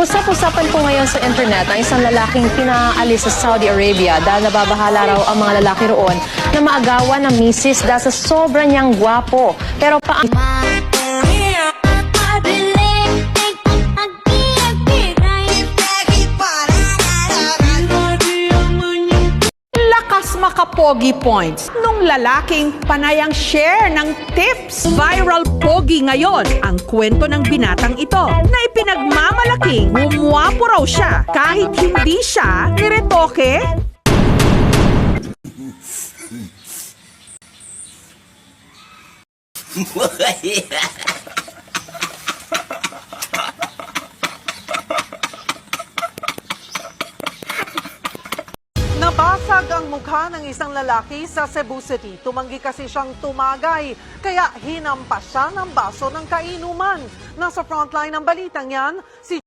Usap-usapan po ngayon sa internet ang isang lalaking pinaalis sa Saudi Arabia dahil nababahala raw ang mga lalaki roon na maagawan ng misis dahil sa sobra niyang gwapo. Pero lakas makapogi points nung lalaking panayang share ng tips. Viral pogi ngayon ang kwento ng binatang ito na ipinagmamalaking gumwapo raw siya kahit hindi siya niretoke. Nabasag ang mukha ng isang lalaki sa Cebu City. Tumanggi kasi siyang tumagay, kaya hinampas siya ng baso ng kainuman. Nasa frontline ng balitang yan, si